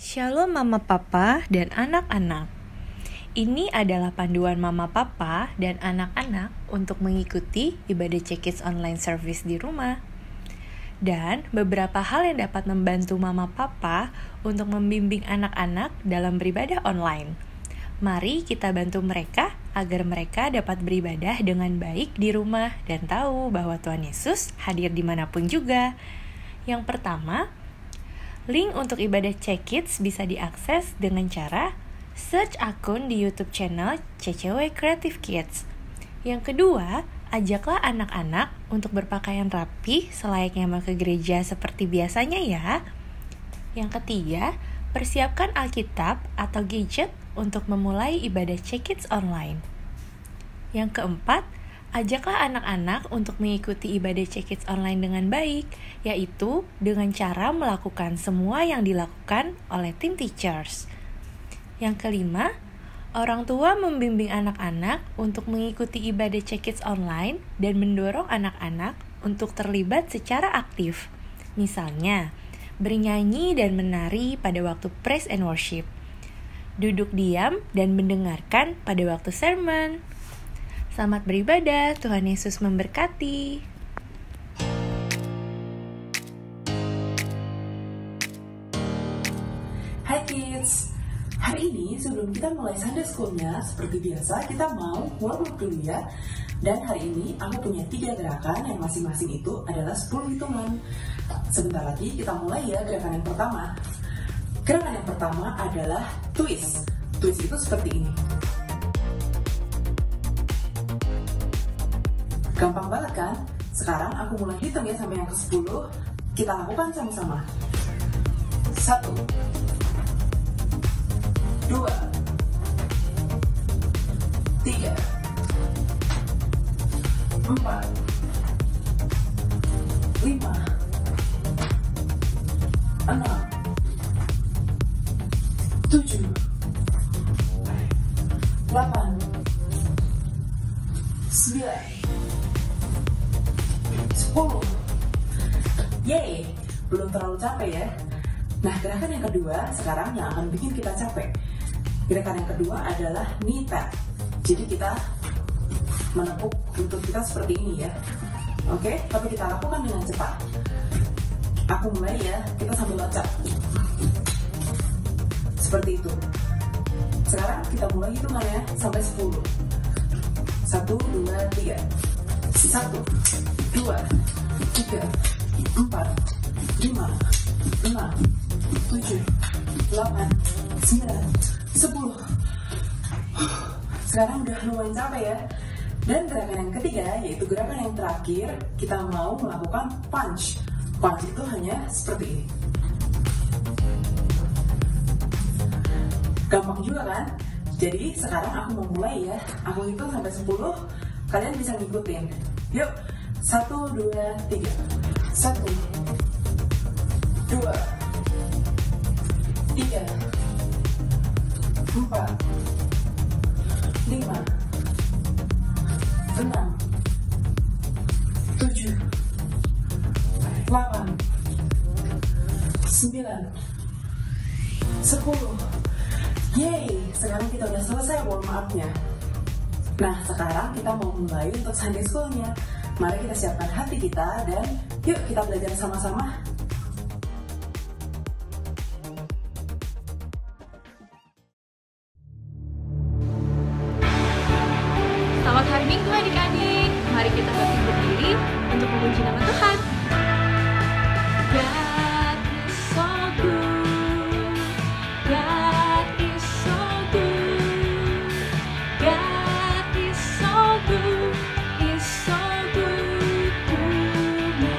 Shalom Mama Papa dan anak-anak. Ini adalah panduan Mama Papa dan anak-anak untuk mengikuti ibadah Check-Its online service di rumah. Dan beberapa hal yang dapat membantu Mama Papa untuk membimbing anak-anak dalam beribadah online. Mari kita bantu mereka agar mereka dapat beribadah dengan baik di rumah dan tahu bahwa Tuhan Yesus hadir dimanapun juga. Yang pertama, link untuk ibadah Check-Its bisa diakses dengan cara search akun di YouTube channel CCW Creative Kids. Yang kedua, ajaklah anak-anak untuk berpakaian rapi selayaknya mau ke gereja seperti biasanya ya. Yang ketiga, persiapkan Alkitab atau gadget untuk memulai ibadah Check-Its online. Yang keempat, ajaklah anak-anak untuk mengikuti ibadah Check-Its online dengan baik, yaitu dengan cara melakukan semua yang dilakukan oleh tim teachers. Yang kelima, orang tua membimbing anak-anak untuk mengikuti ibadah Check-Its online dan mendorong anak-anak untuk terlibat secara aktif. Misalnya, bernyanyi dan menari pada waktu praise and worship, duduk diam dan mendengarkan pada waktu sermon. Selamat beribadah, Tuhan Yesus memberkati. Hai kids, hari ini sebelum kita mulai Sunday School-nya, seperti biasa kita mau warm-up dulu ya. Dan hari ini aku punya 3 gerakan yang masing-masing itu adalah 10 hitungan. Sebentar lagi kita mulai ya gerakan yang pertama. Gerakan yang pertama adalah twist. Twist itu seperti ini. Gampang banget kan? Sekarang aku mulai hitung ya sampai yang ke-10. Kita lakukan sama-sama. 1, 2, 3, 4, 5, 6, 7, 8, 9, 10. Yeay, belum terlalu capek ya. Nah, gerakan yang kedua sekarang yang akan bikin kita capek. Gerakan yang kedua adalah knee tap. Jadi kita menepuk lutut kita seperti ini ya. Oke, tapi kita lakukan dengan cepat. Aku mulai ya, kita sambil loncat. Seperti itu. Sekarang kita mulai hitungannya sampai 10. 1, 2, 3. 1, 2, 3, 4, 5, 6, 7, 8, 9, 10. Sekarang udah lumayan capek ya. Dan gerakan yang ketiga, yaitu gerakan yang terakhir, kita mau melakukan punch. Punch itu hanya seperti ini. Gampang juga kan? Jadi sekarang aku mau mulai ya. Aku hitung sampai 10. Kalian bisa ngikutin. Yuk, 1, 2, 3. 1, 2, 3, 4, 5, 6, 7, 8, 9, 10. Yeay, sekarang kita udah selesai warm up-nya. Nah, sekarang kita mau mulai untuk Sunday School-nya. Mari kita siapkan hati kita dan yuk kita belajar sama-sama. Selamat hari Minggu adik-adik. Mari kita bangkit berdiri untuk memuji nama Tuhan. God is so good. God is so good. God is so good. He's so good to me.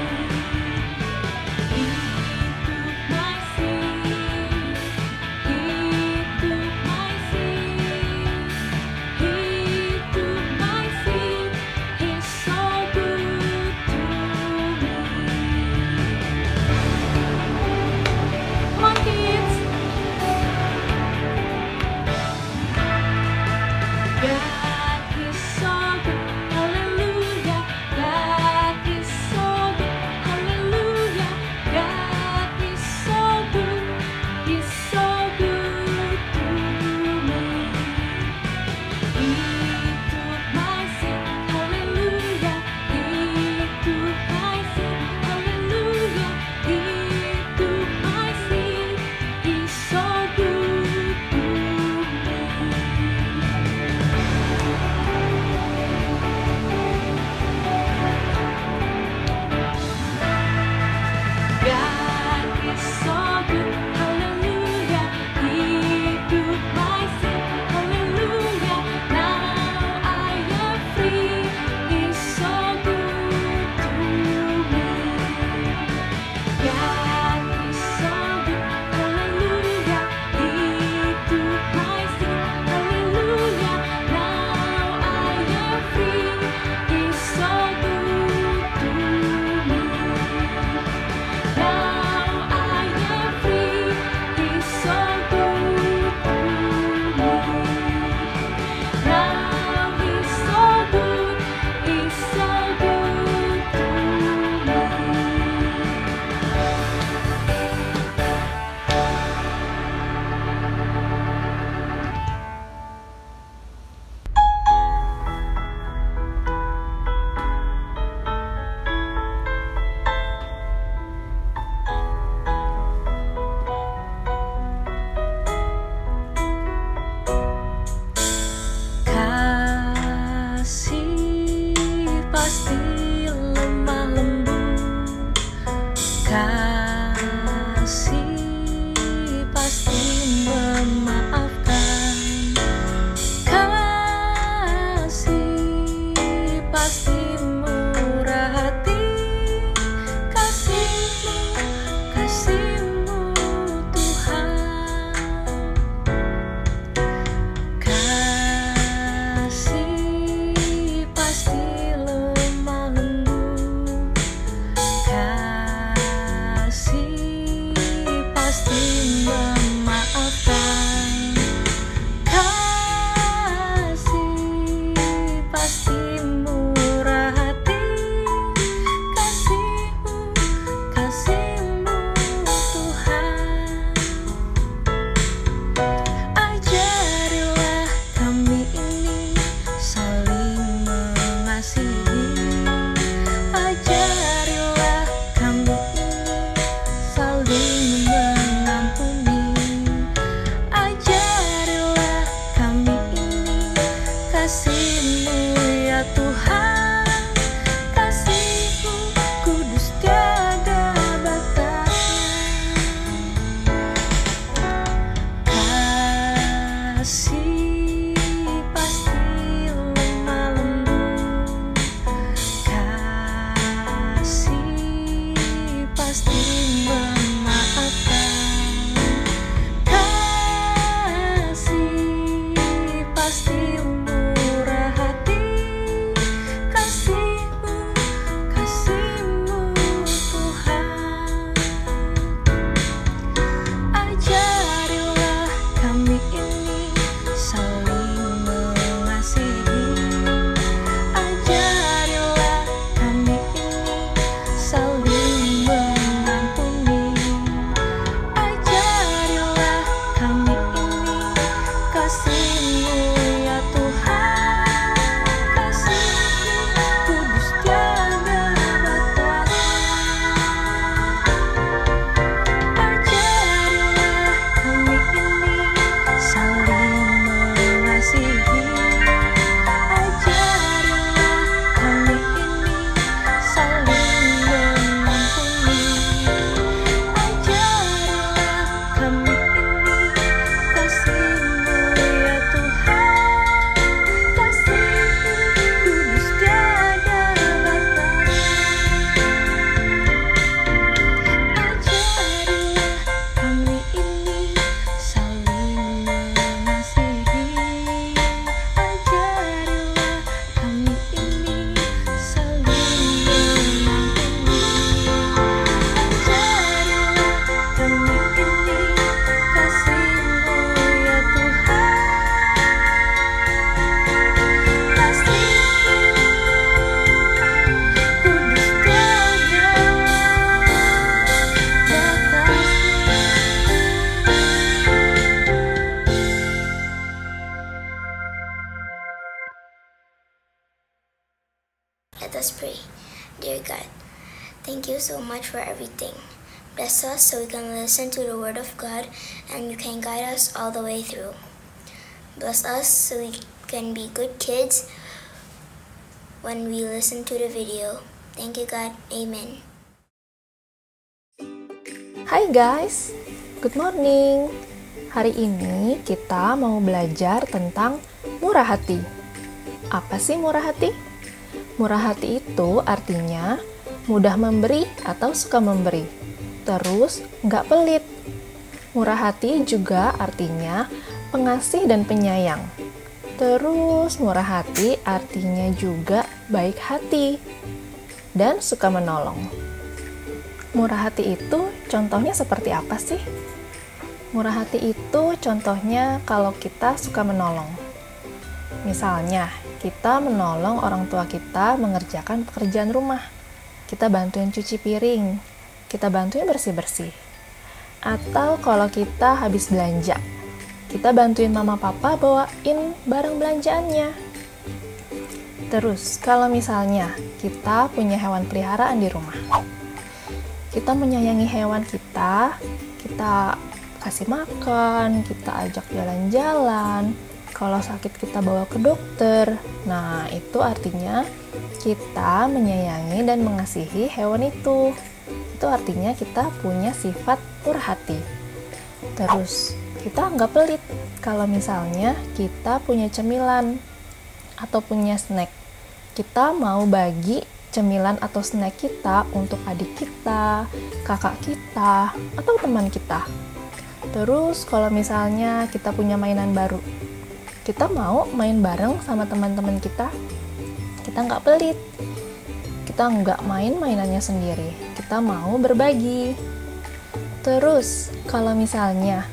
us pray. Dear God, thank you so much for everything. Bless us so we can listen to the Word of God and you can guide us all the way through. Bless us so we can be good kids when we listen to the video. Thank you, God. Amen. Hai guys, good morning. Hari ini kita mau belajar tentang murah hati. Apa sih murah hati? Murah hati itu artinya mudah memberi atau suka memberi. Terus nggak pelit. Murah hati juga artinya pengasih dan penyayang. Terus murah hati artinya juga baik hati dan suka menolong. Murah hati itu contohnya seperti apa sih? Murah hati itu contohnya kalau kita suka menolong. Misalnya, kita menolong orang tua kita mengerjakan pekerjaan rumah. Kita bantuin cuci piring, kita bantuin bersih-bersih. Atau kalau kita habis belanja, kita bantuin mama papa bawain barang belanjaannya. Terus, kalau misalnya kita punya hewan peliharaan di rumah, kita menyayangi hewan kita kasih makan, kita ajak jalan-jalan, kalau sakit kita bawa ke dokter. Nah, itu artinya kita menyayangi dan mengasihi hewan itu. Itu artinya kita punya sifat murah hati. Terus, kita nggak pelit kalau misalnya kita punya cemilan atau punya snack. Kita mau bagi cemilan atau snack kita untuk adik kita, kakak kita, atau teman kita. Terus kalau misalnya kita punya mainan baru, kita mau main bareng sama teman-teman kita nggak pelit. Kita nggak main mainannya sendiri, kita mau berbagi. Terus kalau misalnya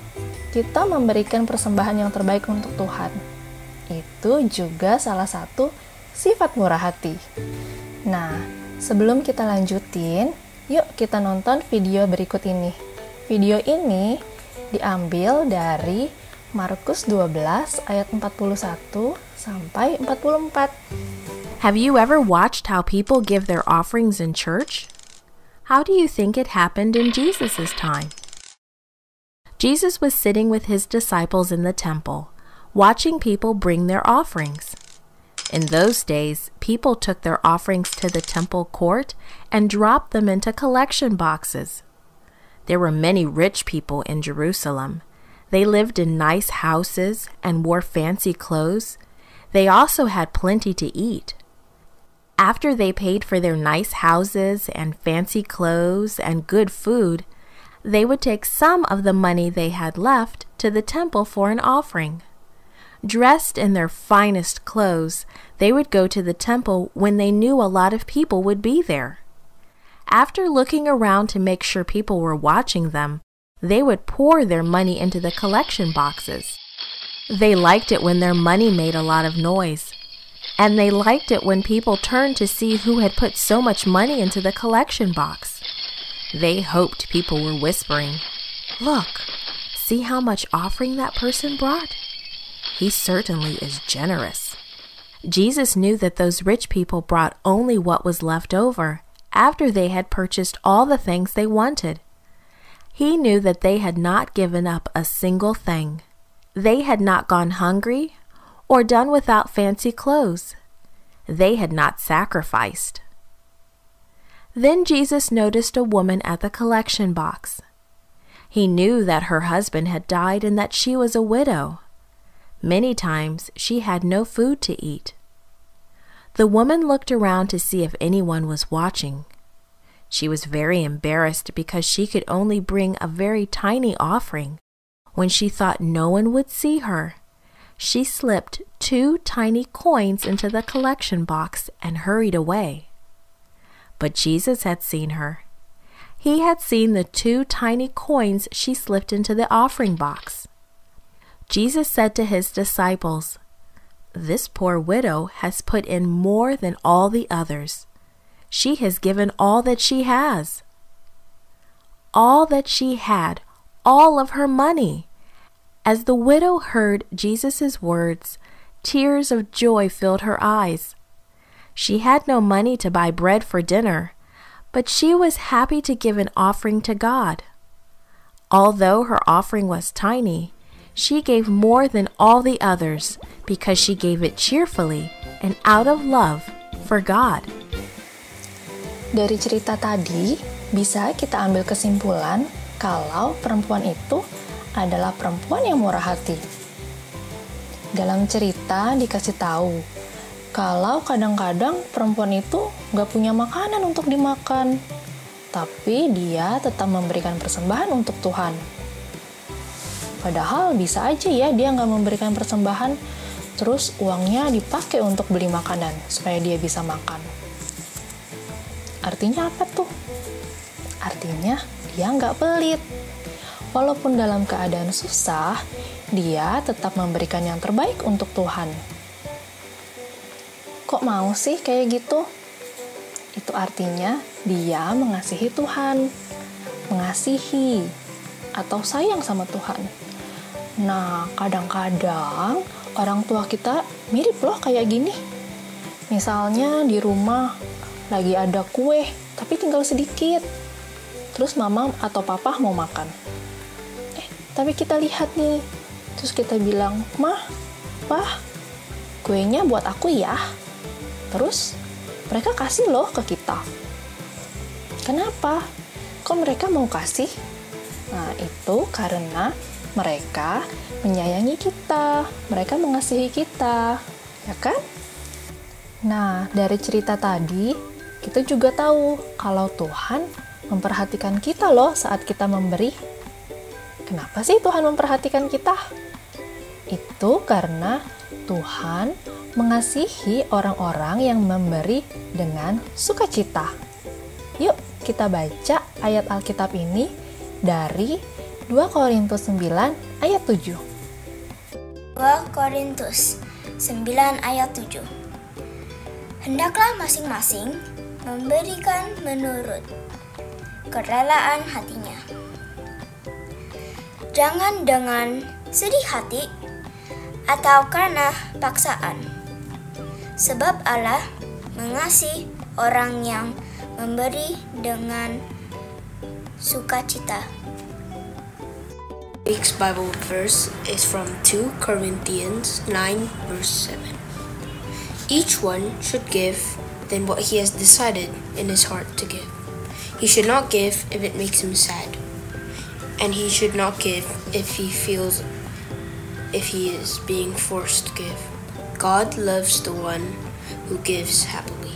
kita memberikan persembahan yang terbaik untuk Tuhan, itu juga salah satu sifat murah hati. Nah, sebelum kita lanjutin, yuk kita nonton video berikut ini. Video ini diambil dari Markus 12 ayat 41 sampai 44. Have you ever watched how people give their offerings in church? How do you think it happened in Jesus' time? Jesus was sitting with his disciples in the temple, watching people bring their offerings. In those days, people took their offerings to the temple court and dropped them into collection boxes. There were many rich people in Jerusalem. They lived in nice houses and wore fancy clothes. They also had plenty to eat. After they paid for their nice houses and fancy clothes and good food, they would take some of the money they had left to the temple for an offering. Dressed in their finest clothes, they would go to the temple when they knew a lot of people would be there. After looking around to make sure people were watching them, they would pour their money into the collection boxes. They liked it when their money made a lot of noise, and they liked it when people turned to see who had put so much money into the collection box. They hoped people were whispering, "Look, see how much offering that person brought? He certainly is generous." Jesus knew that those rich people brought only what was left over after they had purchased all the things they wanted. He knew that they had not given up a single thing. They had not gone hungry or done without fancy clothes. They had not sacrificed. Then Jesus noticed a woman at the collection box. He knew that her husband had died and that she was a widow. Many times she had no food to eat. The woman looked around to see if anyone was watching. She was very embarrassed because she could only bring a very tiny offering. When she thought no one would see her, she slipped 2 tiny coins into the collection box and hurried away. But Jesus had seen her. He had seen the 2 tiny coins she slipped into the offering box. Jesus said to his disciples, "This poor widow has put in more than all the others. She has given all that she has." All that she had, all of her money. As the widow heard Jesus' words, tears of joy filled her eyes. She had no money to buy bread for dinner, but she was happy to give an offering to God. Although her offering was tiny, she gave more than all the others because she gave it cheerfully and out of love for God. Dari cerita tadi, bisa kita ambil kesimpulan kalau perempuan itu adalah perempuan yang murah hati. Dalam cerita dikasih tahu kalau kadang-kadang perempuan itu nggak punya makanan untuk dimakan, tapi dia tetap memberikan persembahan untuk Tuhan. Padahal bisa aja ya dia nggak memberikan persembahan, terus uangnya dipakai untuk beli makanan supaya dia bisa makan. Artinya apa tuh? Artinya dia nggak pelit. Walaupun dalam keadaan susah, dia tetap memberikan yang terbaik untuk Tuhan. Kok mau sih kayak gitu? Itu artinya dia mengasihi Tuhan, mengasihi atau sayang sama Tuhan. Nah, kadang-kadang orang tua kita mirip loh kayak gini. Misalnya di rumah lagi ada kue, tapi tinggal sedikit. Terus mama atau papa mau makan. Tapi kita lihat nih. Terus kita bilang, "Mah, Pah, kuenya buat aku ya." Terus mereka kasih loh ke kita. Kenapa? Kok mereka mau kasih? Nah, itu karena mereka menyayangi kita, mereka mengasihi kita, ya kan? Nah, dari cerita tadi, kita juga tahu kalau Tuhan memperhatikan kita loh saat kita memberi. Kenapa sih Tuhan memperhatikan kita? Itu karena Tuhan mengasihi orang-orang yang memberi dengan sukacita. Yuk, kita baca ayat Alkitab ini dari 2 Korintus 9 ayat 7. 2 Korintus 9 ayat 7. Hendaklah masing-masing memberikan menurut kerelaan hatinya. Jangan dengan sedih hati atau karena paksaan. Sebab Allah mengasihi orang yang memberi dengan sukacita. Week's Bible verse is from 2 Corinthians 9 verse 7. Each one should give then what he has decided in his heart to give. He should not give if it makes him sad, and he should not give if he is being forced to give. God loves the one who gives happily.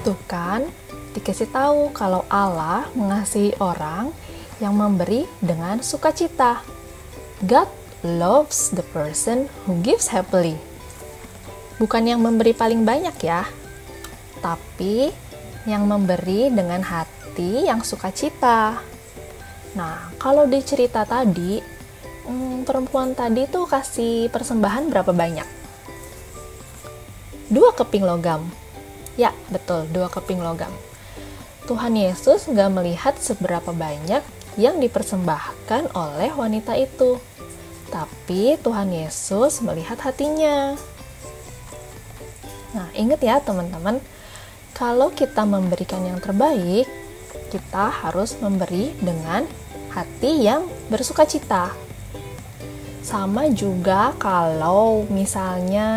Tuh kan, dikasih tahu kalau Allah mengasihi orang yang memberi dengan sukacita. God loves the person who gives happily. Bukan yang memberi paling banyak ya, tapi yang memberi dengan hati yang sukacita. Nah, kalau di cerita tadi, perempuan tadi tuh kasih persembahan berapa banyak? 2 keping logam. Ya, betul, 2 keping logam. Tuhan Yesus gak melihat seberapa banyak yang dipersembahkan oleh wanita itu. Tapi Tuhan Yesus melihat hatinya. Nah, ingat ya teman-teman, kalau kita memberikan yang terbaik, kita harus memberi dengan hati yang bersukacita. Sama juga kalau misalnya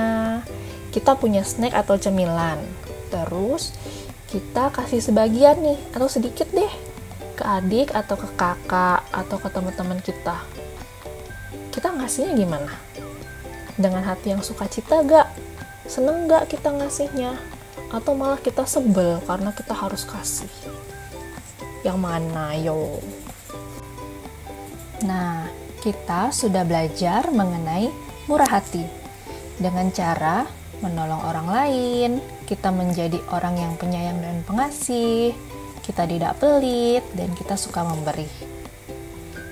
kita punya snack atau cemilan, terus kita kasih sebagian nih, atau sedikit deh, ke adik atau ke kakak atau ke teman-teman kita. Kita ngasihnya gimana? Dengan hati yang sukacita gak? Seneng gak kita ngasihnya? Atau malah kita sebel karena kita harus kasih? Yang mana yo? Nah, kita sudah belajar mengenai murah hati. Dengan cara menolong orang lain, kita menjadi orang yang penyayang dan pengasih, kita tidak pelit, dan kita suka memberi.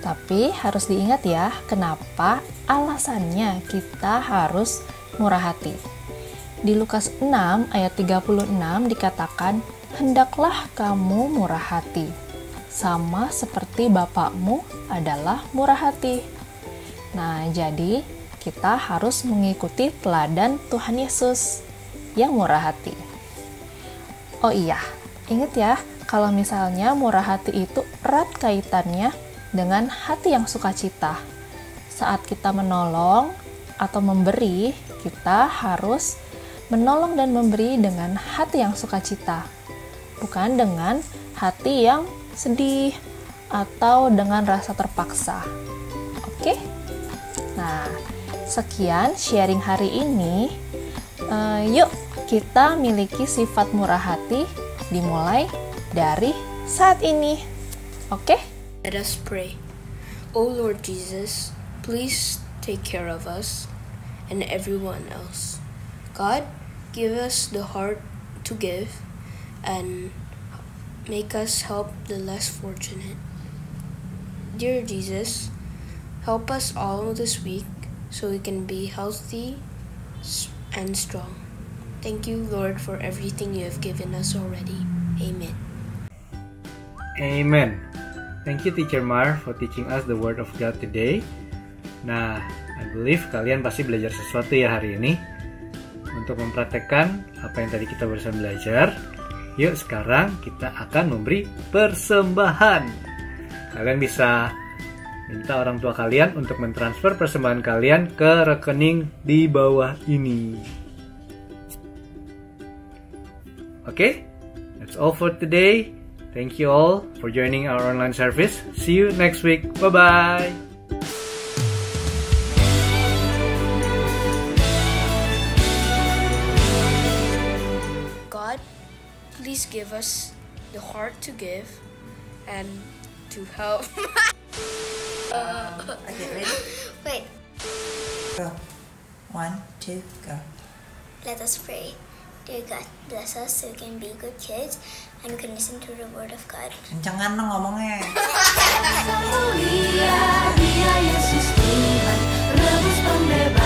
Tapi harus diingat ya, kenapa alasannya kita harus murah hati. Di Lukas 6 ayat 36 dikatakan, "Hendaklah kamu murah hati, sama seperti Bapakmu adalah murah hati." Nah, jadi kita harus mengikuti teladan Tuhan Yesus yang murah hati. Oh iya, ingat ya, kalau misalnya murah hati itu erat kaitannya dengan hati yang sukacita. Saat kita menolong atau memberi, kita harus menolong dan memberi dengan hati yang sukacita, bukan dengan hati yang sedih atau dengan rasa terpaksa. Oke? Nah, sekian sharing hari ini. Yuk kita miliki sifat murah hati dimulai dari saat ini. Oke? Let us pray. O Lord Jesus, please take care of us and everyone else. God, give us the heart to give and make us help the less fortunate. Dear Jesus, help us all this week so we can be healthy and strong. Thank you, Lord, for everything you have given us already. Amen. Amen. Thank you, Teacher Mar, for teaching us the Word of God today. Nah, I believe kalian pasti belajar sesuatu ya hari ini. Untuk mempraktekkan apa yang tadi kita bersama belajar, yuk sekarang kita akan memberi persembahan. Kalian bisa minta orang tua kalian untuk mentransfer persembahan kalian ke rekening di bawah ini. Okay, that's all for today. Thank you all for joining our online service. See you next week. Bye-bye. God, please give us the heart to give and to help. Okay, ready? Wait, Go. 1, 2, go. let us pray. Dear God, bless us so we can be good kids and we can listen to the word of God. Kencengan dong ngomongnya. Mulia dia Yesus Tuhan, rebus pembebas.